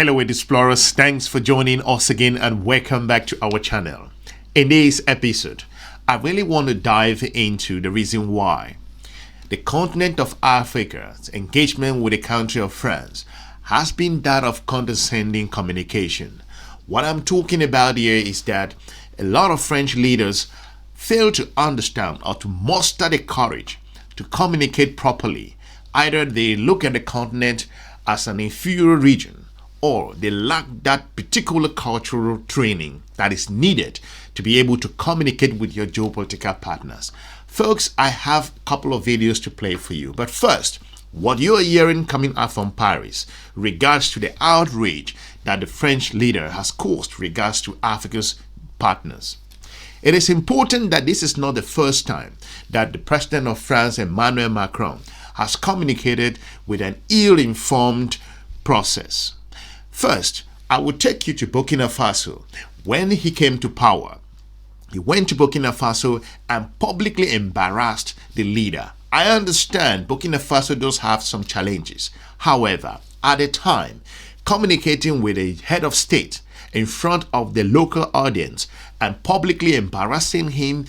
Hello EDUSPLORERs, thanks for joining us again and welcome back to our channel. In this episode, I really want to dive into the reason why the continent of Africa's engagement with the country of France has been that of condescending communication. What I'm talking about here is that a lot of French leaders fail to understand or to muster the courage to communicate properly. Either they look at the continent as an inferior region, or they lack that particular cultural training that is needed to be able to communicate with your geopolitical partners. Folks, I have a couple of videos to play for you. But first, what you're hearing coming out from Paris regards to the outrage that the French leader has caused regards to Africa's partners. It is important that this is not the first time that the President of France, Emmanuel Macron, has communicated with an ill-informed process. First, I will take you to Burkina Faso. When he came to power, he went to Burkina Faso and publicly embarrassed the leader. I understand Burkina Faso does have some challenges. However, at the time, communicating with a head of state in front of the local audience and publicly embarrassing him,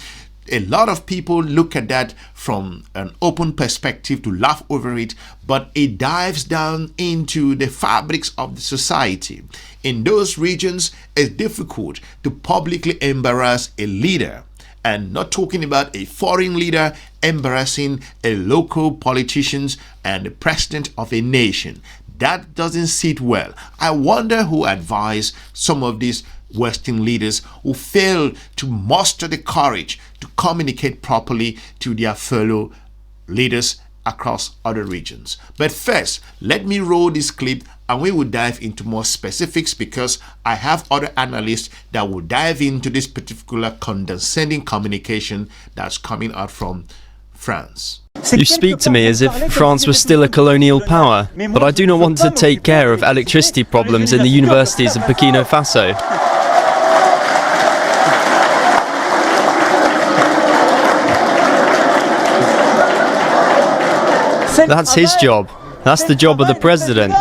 a lot of people look at that from an open perspective to laugh over it, but it dives down into the fabrics of the society. In those regions, it's difficult to publicly embarrass a leader, and not talking about a foreign leader embarrassing a local politicians and the president of a nation. That doesn't sit well. I wonder who advised some of these Western leaders who failed to muster the courage to communicate properly to their fellow leaders across other regions. But first, let me roll this clip and we will dive into more specifics, because I have other analysts that will dive into this particular condescending communication that's coming out from France. You speak to me as if France was still a colonial power, but I do not want to take care of electricity problems in the universities of Burkina Faso. That's his job. That's the job of the president.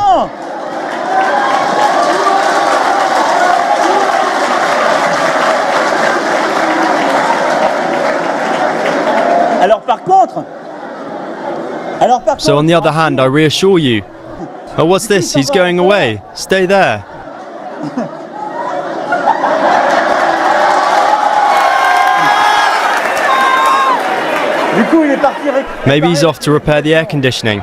So on the other hand, I reassure you. Oh, what's this? He's going away. Stay there. Maybe he's off to repair the air conditioning.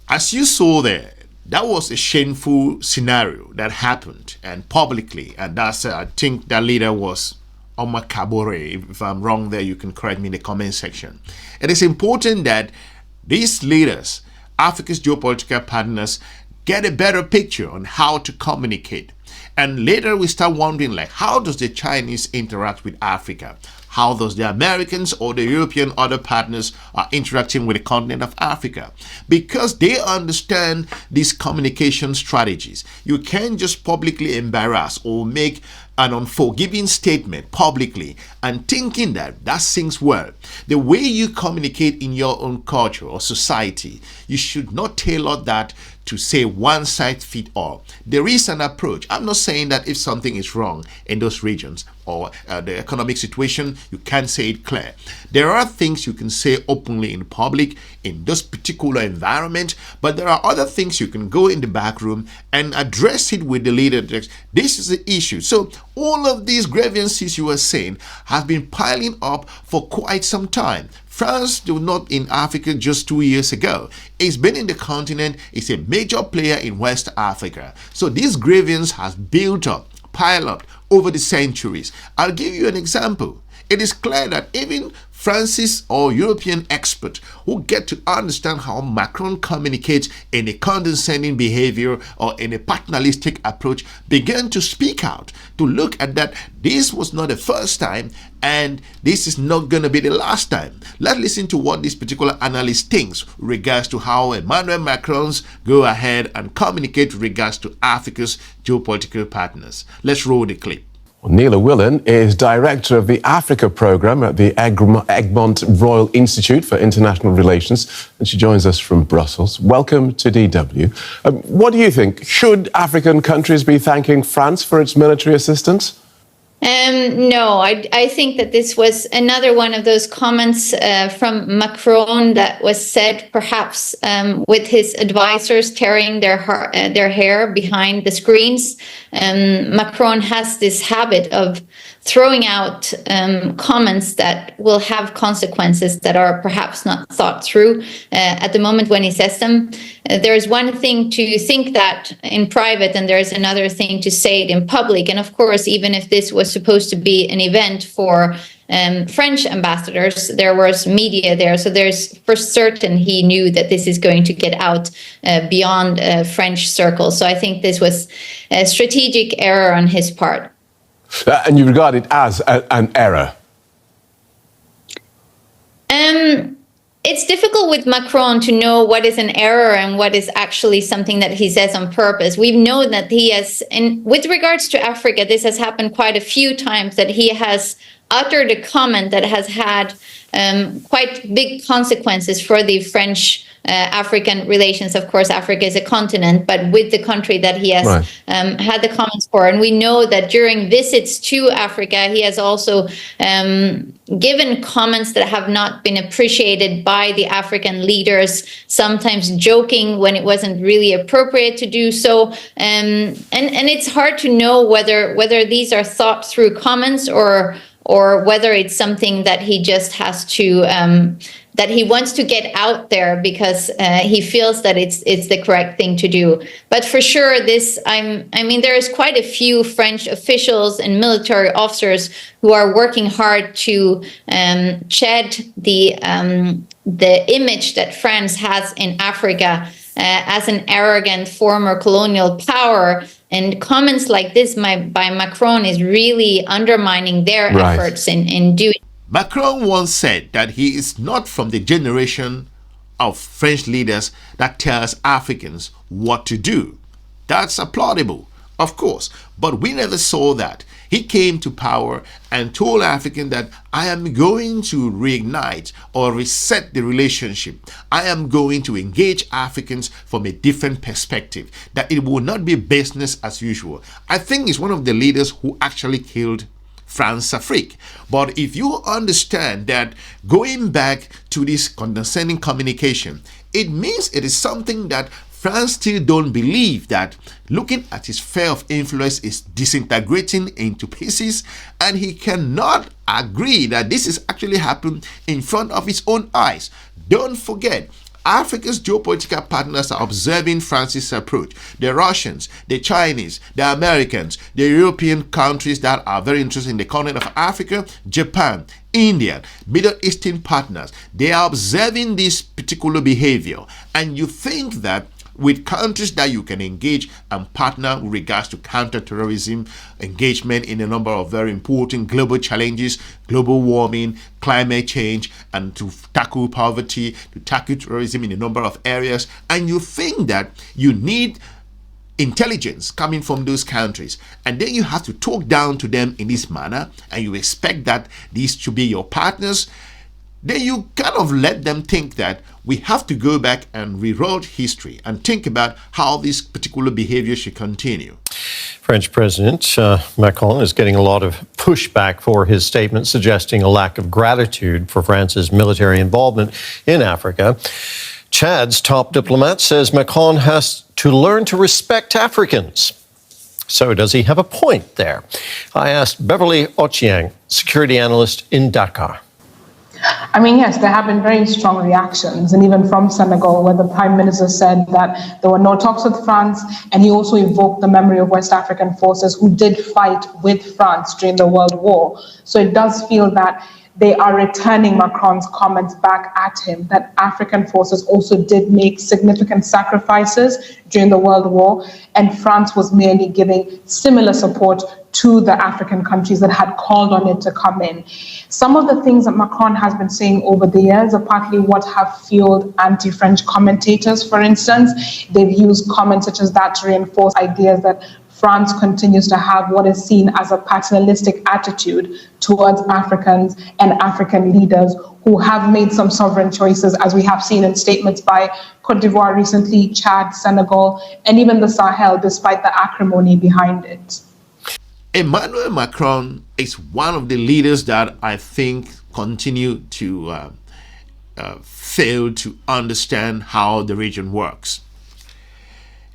As you saw there, that was a shameful scenario that happened, and publicly, and that's I think that leader was Omar Kabore. If I'm wrong there, you can correct me in the comment section. It is important that these leaders, Africa's geopolitical partners, get a better picture on how to communicate. And later we start wondering, like, how does the Chinese interact with Africa? How does the Americans or the European other partners are interacting with the continent of Africa? Because they understand these communication strategies. You can't just publicly embarrass or make an unforgiving statement publicly and thinking that that sings well. The way you communicate in your own culture or society, you should not tailor that to say one size fits all. There is an approach. I'm not saying that if something is wrong in those regions or the economic situation, you can't say it clear. There are things you can say openly in public in this particular environment, but there are other things you can go in the back room and address it with the leader. This is the issue. So all of these grievances you are saying have been piling up for quite some time. France was not in Africa just 2 years ago. It's been in the continent. It's a major player in West Africa. So this grievance has built up, piled up over the centuries. I'll give you an example. It is clear that even Francis or European experts who get to understand how Macron communicates in a condescending behavior or in a paternalistic approach began to speak out, to look at that this was not the first time and this is not going to be the last time. Let's listen to what this particular analyst thinks regards to how Emmanuel Macron's go ahead and communicate regards to Africa's geopolitical partners. Let's roll the clip. Neela Willan is director of the Africa programme at the Egmont Royal Institute for International Relations, and she joins us from Brussels. Welcome to DW. What do you think? Should African countries be thanking France for its military assistance? No, I think that this was another one of those comments from Macron that was said perhaps with his advisors tearing their hair behind the screens. Macron has this habit of throwing out comments that will have consequences that are perhaps not thought through at the moment when he says them. There's one thing to think that in private, and there's another thing to say it in public. And of course, even if this was supposed to be an event for French ambassadors, there was media there. So there's for certain he knew that this is going to get out beyond French circles. So I think this was a strategic error on his part. And you regard it as an error? It's difficult with Macron to know what is an error and what is actually something that he says on purpose. We've known that he has, and with regards to Africa, this has happened quite a few times, that he has uttered a comment that has had quite big consequences for the French African relations. Of course, Africa is a continent, but with the country that he has had the comments for. And we know that during visits to Africa, he has also given comments that have not been appreciated by the African leaders, sometimes joking when it wasn't really appropriate to do so. And it's hard to know whether these are thought through comments or whether it's something that he just has to that he wants to get out there because he feels that it's the correct thing to do. But for sure, there is quite a few French officials and military officers who are working hard to shed the image that France has in Africa as an arrogant former colonial power. And comments like this by Macron is really undermining their efforts in doing. Macron once said that he is not from the generation of French leaders that tells Africans what to do. That's applaudable, of course, but we never saw that. He came to power and told Africans that I am going to reignite or reset the relationship. I am going to engage Africans from a different perspective, that it will not be business as usual. I think he's one of the leaders who actually killed France Afrique. But if you understand that going back to this condescending communication, it means it is something that France still don't believe, that looking at his sphere of influence is disintegrating into pieces, and he cannot agree that this is actually happening in front of his own eyes. Don't forget, Africa's geopolitical partners are observing France's approach. The Russians, the Chinese, the Americans, the European countries that are very interested in the continent of Africa, Japan, India, Middle Eastern partners, they are observing this particular behavior. And you think that with countries that you can engage and partner with regards to counter-terrorism, engagement in a number of very important global challenges, global warming, climate change, and to tackle poverty, to tackle terrorism in a number of areas, and you think that you need intelligence coming from those countries, and then you have to talk down to them in this manner, and you expect that these should be your partners, then you kind of let them think that we have to go back and rewrite history and think about how this particular behavior should continue. French President Macron is getting a lot of pushback for his statement, suggesting a lack of gratitude for France's military involvement in Africa. Chad's top diplomat says Macron has to learn to respect Africans. So does he have a point there? I asked Beverly Ochieng, security analyst in Dakar. I mean, yes, there have been very strong reactions, and even from Senegal, where the Prime Minister said that there were no talks with France, and he also evoked the memory of West African forces who did fight with France during the World War. So it does feel that they are returning Macron's comments back at him, that African forces also did make significant sacrifices during the World War, and France was merely giving similar support to the African countries that had called on it to come in. Some of the things that Macron has been saying over the years are partly what have fueled anti-French commentators, for instance. They've used comments such as that to reinforce ideas that France continues to have what is seen as a paternalistic attitude towards Africans and African leaders who have made some sovereign choices, as we have seen in statements by Cote d'Ivoire recently, Chad, Senegal, and even the Sahel, despite the acrimony behind it. Emmanuel Macron is one of the leaders that I think continue to fail to understand how the region works.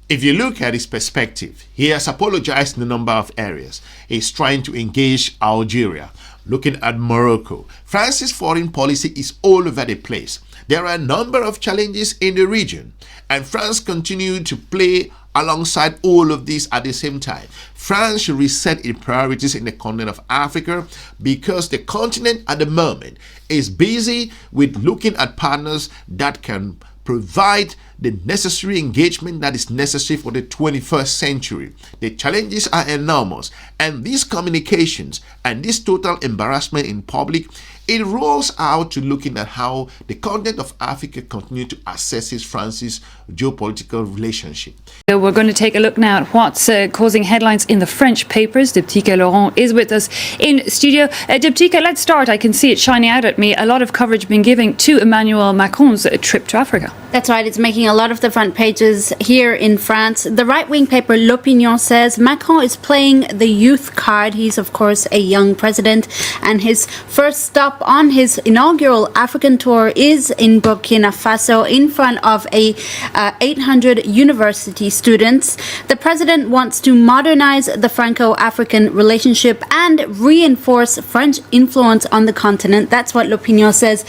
If you look at his perspective, he has apologized in a number of areas. He's trying to engage Algeria, looking at Morocco. France's foreign policy is all over the place. There are a number of challenges in the region, and France continues to play alongside all of these at the same time. France should reset its priorities in the continent of Africa, because the continent at the moment is busy with looking at partners that can provide the necessary engagement that is necessary for the 21st century. The challenges are enormous, and these communications and this total embarrassment in public, it rolls out to looking at how the continent of Africa continue to assess France's geopolitical relationship. We're going to take a look now at what's causing headlines in the French papers. Diptyque Laurent is with us in studio. Diptyque, let's start. I can see it shining out at me. A lot of coverage being given to Emmanuel Macron's trip to Africa. That's right. It's making a lot of the front pages here in France. The right-wing paper L'Opinion says Macron is playing the youth card. He's, of course, a young president, and his first stop on his inaugural African tour is in Burkina Faso in front of 800 university students. The president wants to modernize the Franco-African relationship and reinforce French influence on the continent. That's what L'Opinion says.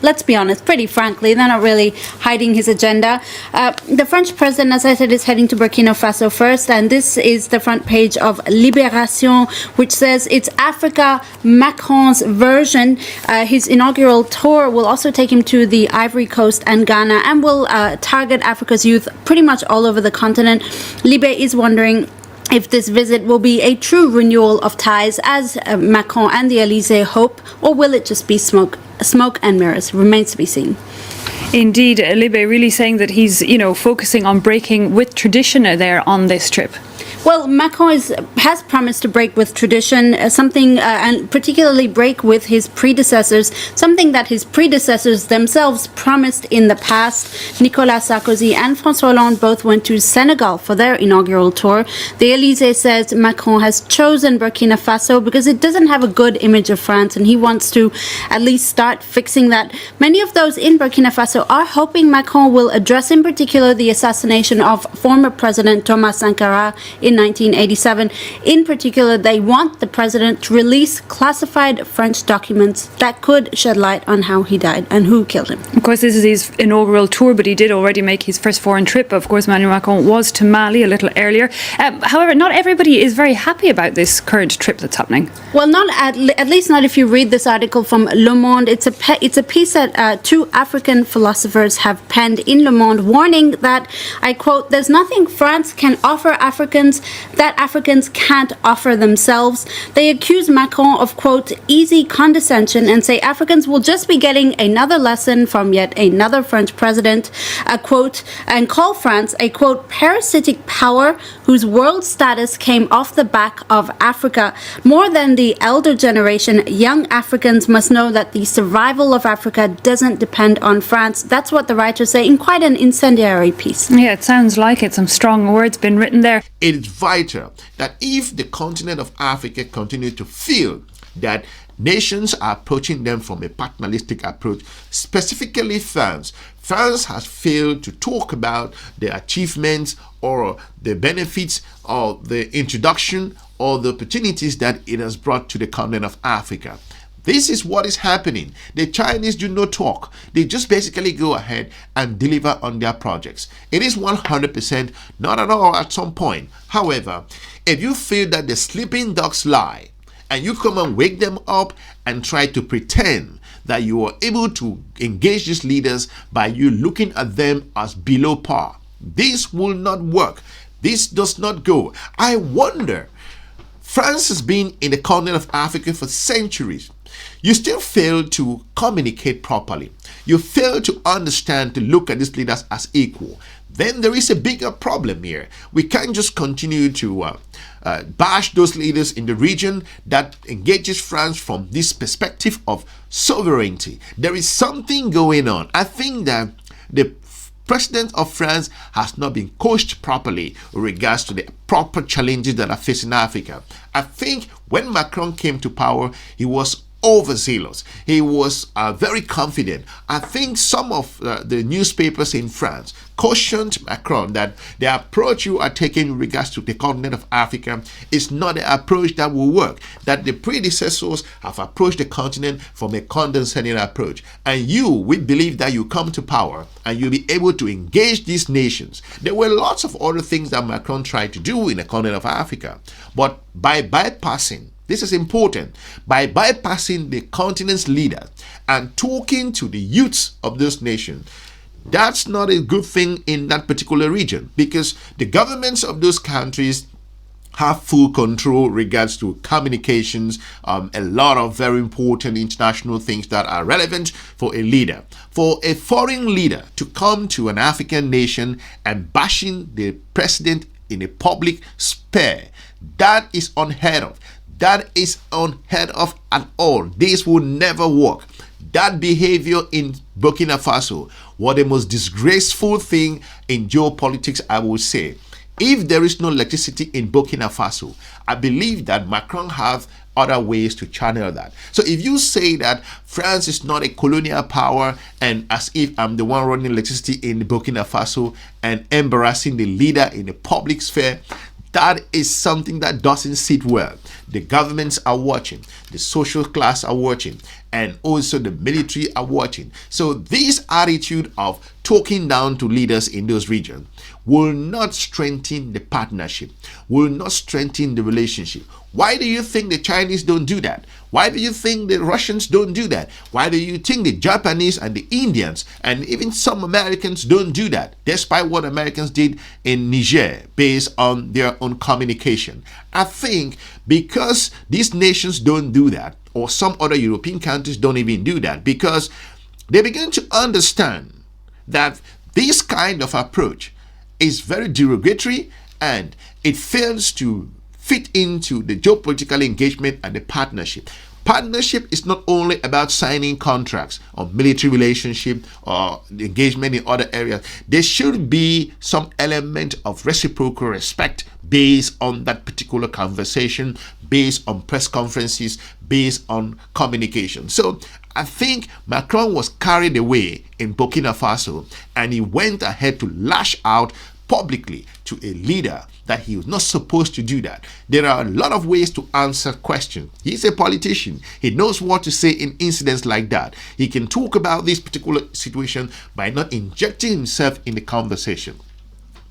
Let's be honest, pretty frankly, they're not really hiding his agenda. The French president, as I said, is heading to Burkina Faso first, and this is the front page of Libération, which says it's Africa Macron's version. His inaugural tour will also take him to the Ivory Coast and Ghana, and will target Africa's youth pretty much all over the continent. Libé is wondering if this visit will be a true renewal of ties, as Macron and the Elysee hope, or will it just be smoke and mirrors? Remains to be seen. Indeed, Libé really saying that he's, focusing on breaking with tradition there on this trip. Well, Macron has promised to break with tradition, and particularly break with his predecessors, something that his predecessors themselves promised in the past. Nicolas Sarkozy and François Hollande both went to Senegal for their inaugural tour. The Elysee says Macron has chosen Burkina Faso because it doesn't have a good image of France, and he wants to at least start fixing that. Many of those in Burkina Faso are hoping Macron will address in particular the assassination of former President Thomas Sankara in 1987. In particular, they want the president to release classified French documents that could shed light on how he died and who killed him. Of course, this is his inaugural tour, but he did already make his first foreign trip. Of course, Emmanuel Macron was to Mali a little earlier. However, not everybody is very happy about this current trip that's happening. Well, not at least not if you read this article from Le Monde. It's a piece that two African philosophers have penned in Le Monde, warning that, I quote, "There's nothing France can offer Africans that Africans can't offer themselves." They accuse Macron of, quote, "easy condescension," and say Africans will just be getting another lesson from yet another French president, a quote, and call France a, quote, "parasitic power whose world status came off the back of Africa. More than the elder generation, young Africans must know that the survival of Africa doesn't depend on France." That's what the writers say in quite an incendiary piece. Yeah, it sounds like it. Some strong words been written there. It is vital that if the continent of Africa continue to feel that nations are approaching them from a paternalistic approach, specifically France has failed to talk about the achievements or the benefits of the introduction or the opportunities that it has brought to the continent of Africa. This is what is happening. The Chinese do not talk. They just basically go ahead and deliver on their projects. It is 100% not at all at some point. However, if you feel that the sleeping dogs lie, and you come and wake them up and try to pretend that you are able to engage these leaders by you looking at them as below par, this will not work. This does not go. I wonder, France has been in the continent of Africa for centuries. you still fail to communicate properly. You fail to understand, to look at these leaders as equal. Then there is a bigger problem here. We can't just continue to bash those leaders in the region that engages France from this perspective of sovereignty. There is something going on. I think that the President of France has not been coached properly with regards to the proper challenges that are facing Africa. I think when Macron came to power, he was overzealous. He was very confident. I think some of the newspapers in France cautioned Macron that the approach you are taking in regards to the continent of Africa is not the approach that will work, that the predecessors have approached the continent from a condescending approach. And we believe that you come to power and you'll be able to engage these nations. There were lots of other things that Macron tried to do in the continent of Africa, but by bypassing, this is important, by bypassing the continent's leaders and talking to the youths of those nations, that's not a good thing in that particular region, because the governments of those countries have full control regards to communications, a lot of very important international things that are relevant for a leader. For a foreign leader to come to an African nation and bashing the president in a public sphere, that is unheard of. That is unheard of at all. This will never work. That behavior in Burkina Faso was the most disgraceful thing in geopolitics, I would say. If there is no electricity in Burkina Faso, I believe that Macron have other ways to channel that. So if you say that France is not a colonial power, and as if I'm the one running electricity in Burkina Faso and embarrassing the leader in the public sphere, that is something that doesn't sit well. The governments are watching, the social class are watching, and also the military are watching. So this attitude of talking down to leaders in those regions will not strengthen the partnership, will not strengthen the relationship. Why do you think the Chinese don't do that? Why do you think the Russians don't do that? Why do you think the Japanese and the Indians and even some Americans don't do that, despite what Americans did in Niger based on their own communication? I think because these nations don't do that, or some other European countries don't even do that, because they begin to understand that this kind of approach is very derogatory and it fails to fit into the geopolitical engagement and the partnership. Partnership is not only about signing contracts or military relationship or engagement in other areas. There should be some element of reciprocal respect based on that particular conversation, based on press conferences, based on communication. So I think Macron was carried away in Burkina Faso, and he went ahead to lash out publicly to a leader that he was not supposed to do that. There are a lot of ways to answer questions. He's a politician. He knows what to say in incidents like that. He can talk about this particular situation by not injecting himself in the conversation.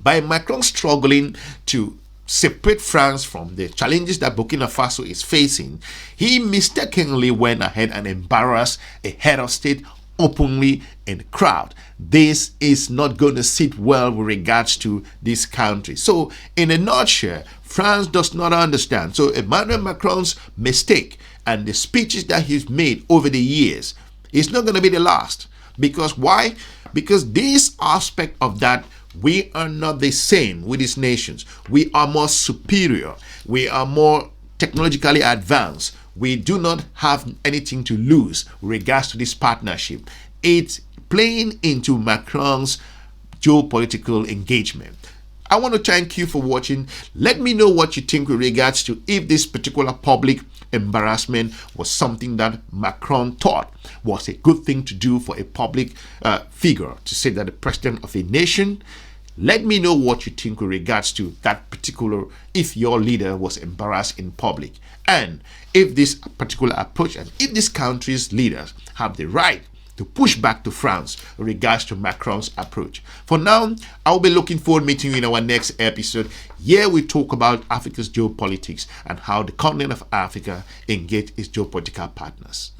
By Macron struggling to separate France from the challenges that Burkina Faso is facing, he mistakenly went ahead and embarrassed a head of state openly in the crowd. This is not going to sit well with regards to this country. So in a nutshell, France does not understand. So Emmanuel Macron's mistake and the speeches that he's made over the years is not going to be the last. Because why? Because this aspect of that, we are not the same with these nations. We are more superior. We are more technologically advanced. We do not have anything to lose with regards to this partnership. It's playing into Macron's geopolitical engagement. I want to thank you for watching. Let me know what you think with regards to if this particular public embarrassment was something that Macron thought was a good thing to do for a public figure to say that the president of a nation. Let me know what you think with regards to that particular, if your leader was embarrassed in public, and if this particular approach, and if this country's leaders have the right to push back to France with regards to Macron's approach. For now, I'll be looking forward to meeting you in our next episode. Here we talk about Africa's geopolitics and how the continent of Africa engage its geopolitical partners.